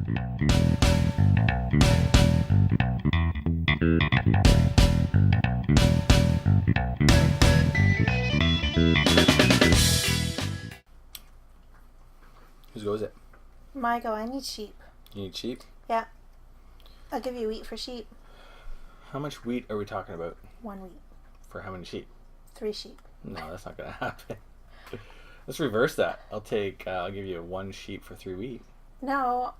Whose go is it? My go. I need sheep. You need sheep? Yeah. I'll give you wheat for sheep. How much wheat are we talking about? 1 wheat. For how many sheep? 3 sheep. No, that's not going to happen. Let's reverse that. I'll give you 1 sheep for 3 wheat. No,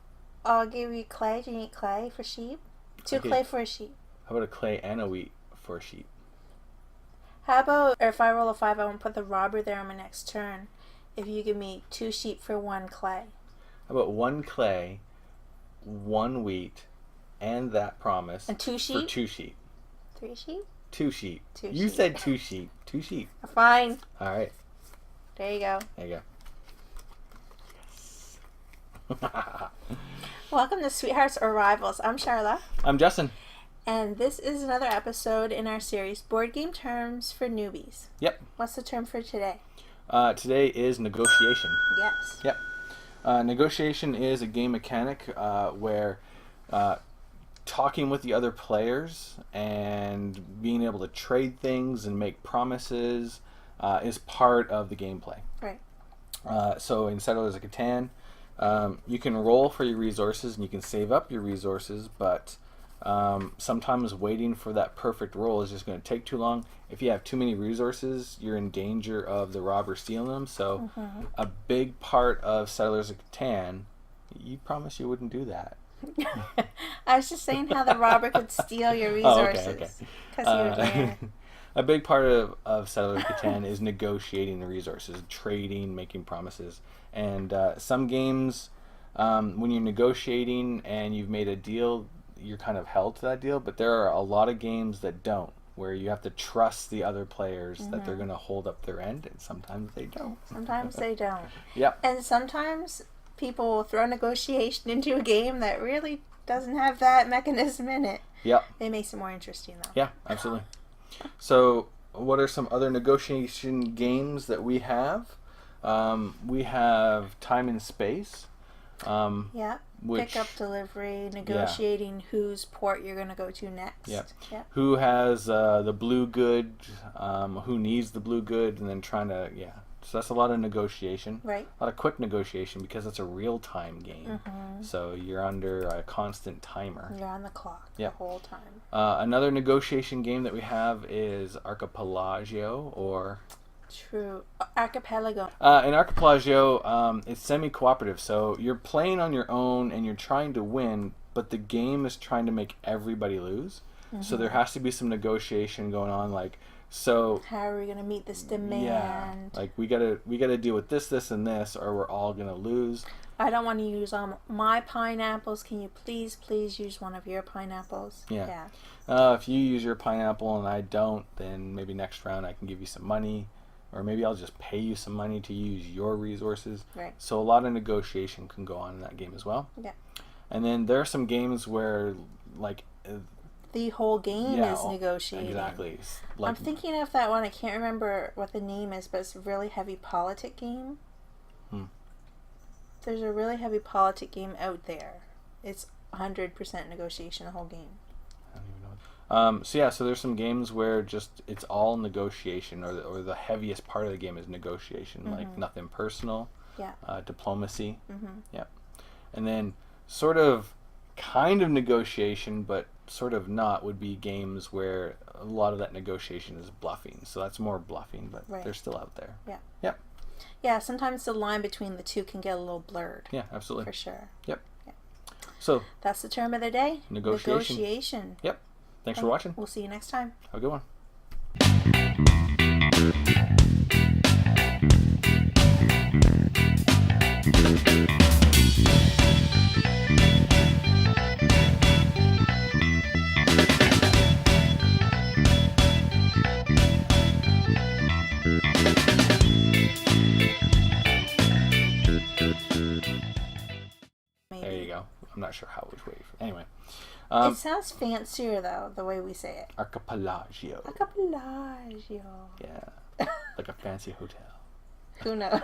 I'll give you clay. Do you need clay for sheep? 2 Okay. clay for a sheep. How about a clay and a wheat for a sheep? How about, or if I roll a 5, I won't put the robber there on my next turn. If you give me 2 sheep for 1 clay. How about 1 clay, 1 wheat, and that promise. And 2 sheep? For 2 sheep. 3 sheep? 2 sheep. 2 You sheep. said 2 sheep. 2 sheep. Fine. All right. There you go. There you go. Yes. Welcome to Sweethearts or Rivals. I'm Charla. I'm Justin. And this is another episode in our series, Board Game Terms for Newbies. Yep. What's the term for today? Today is negotiation. Yes. Yep. Negotiation is a game mechanic where talking with the other players and being able to trade things and make promises is part of the gameplay. Right. So in Settlers of Catan, you can roll for your resources and you can save up your resources, but sometimes waiting for that perfect roll is just going to take too long. If you have too many resources, you're in danger of the robber stealing them. So a big part of Settlers of Catan, you promised you wouldn't do that. I was just saying how the robber could steal your resources. Oh, okay. Because you were there. A big part of Settlers of Catan is negotiating the resources, trading, making promises. And some games, when you're negotiating and you've made a deal, you're kind of held to that deal. But there are a lot of games that don't, where you have to trust the other players that they're going to hold up their end, and sometimes they don't. Sometimes they don't. Yep. And sometimes people will throw negotiation into a game that really doesn't have that mechanism in it. Yep. It makes it more interesting, though. Yeah, absolutely. So, what are some other negotiation games that we have? We have Time and Space. Yeah. Pick up delivery, negotiating whose port you're going to go to next. Yep. Yep. Who has the blue good, who needs the blue good, and then trying to, So that's a lot of negotiation. Right. A lot of quick negotiation because it's a real-time game. So you're under a constant timer. You're on the clock the whole time. Another negotiation game that we have is Archipelago, or... True. Archipelago. In Archipelago, it's semi-cooperative, so you're playing on your own and you're trying to win, but the game is trying to make everybody lose. So there has to be some negotiation going on, like, so how are we going to meet this demand? Yeah, like we gotta deal with this, and this, or we're all gonna lose. I don't want to use my pineapples. Can you please use one of your pineapples? Yeah. If you use your pineapple and I don't, then maybe next round I can give you some money. Or maybe I'll just pay you some money to use your resources. Right. So a lot of negotiation can go on in that game as well. Yeah. And then there are some games where, like... the whole game is negotiating. Exactly. Like, I'm thinking of that one. I can't remember what the name is, but it's a really heavy politic game. There's a really heavy politic game out there. It's 100% negotiation, the whole game. So there's some games where just it's all negotiation, or the heaviest part of the game is negotiation, like nothing personal, diplomacy, and then sort of kind of negotiation, but sort of not, would be games where a lot of that negotiation is bluffing. So that's more bluffing, but they're still out there. Yeah. Yep. Yeah, sometimes the line between the two can get a little blurred. Yeah, absolutely. For sure. Yep. So that's the term of the day. Negotiation. Yep. Thanks for watching. We'll see you next time. Have a good one. There you go. I'm not sure how it was waved. Anyway. It sounds fancier, though, the way we say it. Archipelago. Archipelago. Yeah. Like a fancy hotel. Who knows?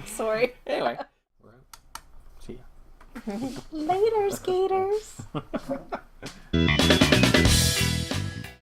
Sorry. Anyway. We're out. See ya. Later, skaters.